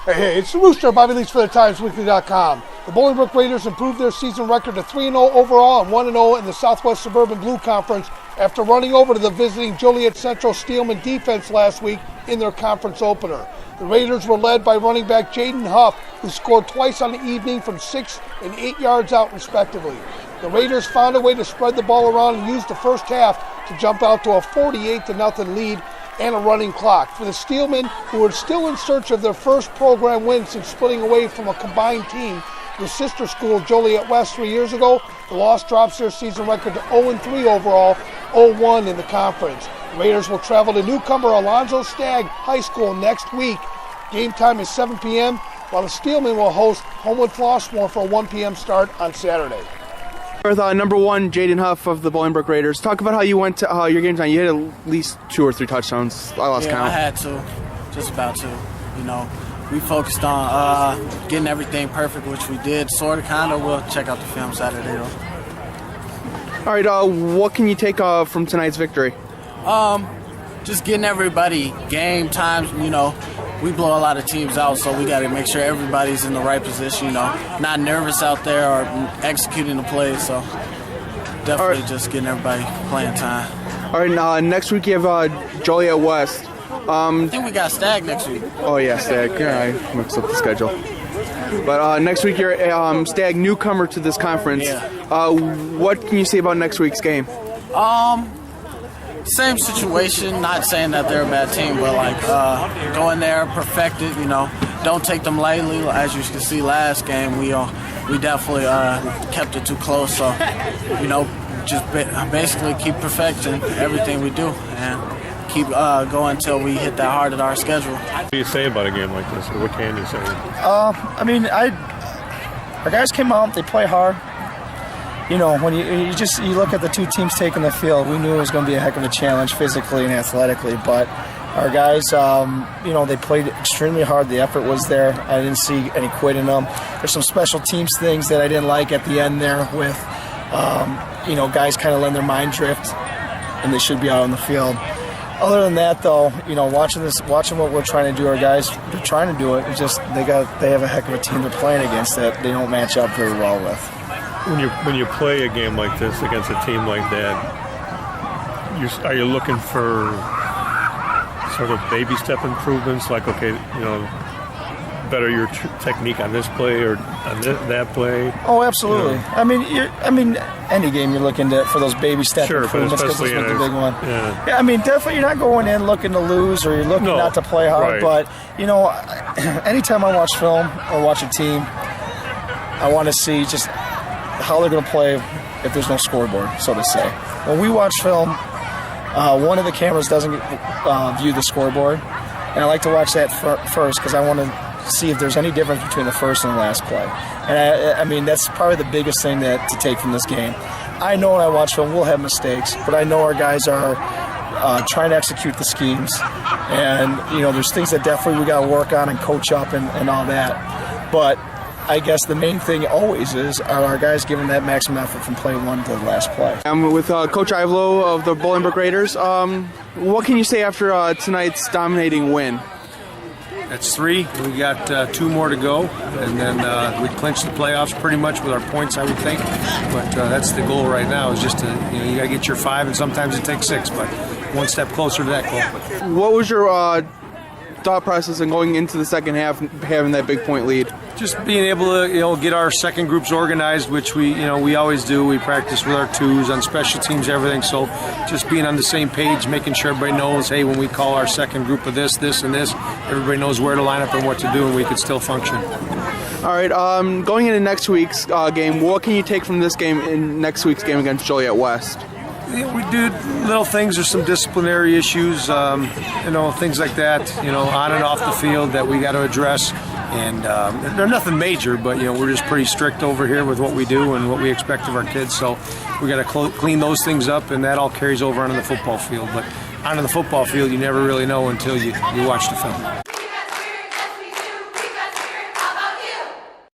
Hey, it's the Rooster, Bobby Leach for the TimesWeekly.com. The Bolingbrook Raiders improved their season record to 3-0 overall and 1-0 in the Southwest Suburban Blue Conference after running over to the visiting Joliet Central Steelman defense last week in their conference opener. The Raiders were led by running back Jaden Huff, who scored twice on the evening from 6 and 8 yards out respectively. The Raiders found a way to spread the ball around and used the first half to jump out to a 48-0 lead and a running clock. For the Steelmen, who are still in search of their first program win since splitting away from a combined team with sister school Joliet West 3 years ago, the loss drops their season record to 0-3 overall, 0-1 in the conference. The Raiders will travel to newcomer Alonzo Stagg High School next week. Game time is 7 p.m., while the Steelmen will host Homewood Flossmoor for a 1 p.m. start on Saturday. With number one, Jaden Huff of the Bolingbrook Raiders. Talk about how you went to your game time. You had at least 2 or 3 touchdowns. I lost count. I had to, just about to. You know, we focused on getting everything perfect, which we did. Sort of, kind of. We'll check out the film Saturday, though. All right, what can you take from tonight's victory? Just getting everybody game times. You know, we blow a lot of teams out, so we got to make sure everybody's in the right position. You know, not nervous out there or executing the plays. So definitely just getting everybody playing time. All right, next week you have Joliet West. I think we got Stagg next week. Oh yeah, Stagg. I mixed up the schedule. But next week you're Stagg, newcomer to this conference. Yeah. What can you say about next week's game? Same situation, not saying that they're a bad team, but like go in there, perfect it, you know, don't take them lightly. As you can see last game, we definitely kept it too close, so, you know, just basically keep perfecting everything we do and keep going until we hit that hard at our schedule. What do you say about a game like this, or what can you say? I mean, our guys came out, they play hard. You know, when you look at the two teams taking the field, we knew it was going to be a heck of a challenge physically and athletically. But our guys, you know, they played extremely hard. The effort was there. I didn't see any quit in them. There's some special teams things that I didn't like at the end there with, you know, guys kind of letting their mind drift, and they should be out on the field. Other than that, though, you know, watching what we're trying to do, our guys, they're trying to do it. It's just they have a heck of a team they're playing against that they don't match up very well with. When you play a game like this against a team like that, are you looking for sort of baby step improvements? Like, okay, you know, better your technique on this play or on that play? Oh, absolutely. You know? I mean, any game you're looking for those baby step improvements because this was the big one. Yeah, I mean, definitely you're not going in looking to lose or you're looking not to play hard. Right. But you know, anytime I watch film or watch a team, I want to see just how they're going to play if there's no scoreboard, so to say. When we watch film, one of the cameras doesn't view the scoreboard, and I like to watch that first because I want to see if there's any difference between the first and the last play. And I mean, that's probably the biggest thing to take from this game. I know when I watch film, we'll have mistakes, but I know our guys are trying to execute the schemes, and you know, there's things that definitely we got to work on and coach up and all that. But I guess the main thing always are our guys giving that maximum effort from play 1 to the last play. I'm with Coach Ivelo of the Bolingbrook Raiders. What can you say after tonight's dominating win? That's 3. We got 2 more to go, and then we clinched the playoffs pretty much with our points, I would think. But that's the goal right now. Is just to, you know, you got to get your 5, and sometimes it takes 6, but one step closer to that goal. What was your thought process in going into the second half, having that big point lead? Just being able to, you know, get our second groups organized, which we always do. We practice with our 2s on special teams, everything. So just being on the same page, making sure everybody knows, hey, when we call our second group of this, and this, everybody knows where to line up and what to do, and we could still function. All right, going into next week's game, what can you take from this game in next week's game against Joliet West? We do little things. There's some disciplinary issues, you know, things like that, you know, on and off the field that we got to address. And they're nothing major, but, you know, we're just pretty strict over here with what we do and what we expect of our kids. So we got to clean those things up, and that all carries over onto the football field. But onto the football field, you never really know until you watch the film.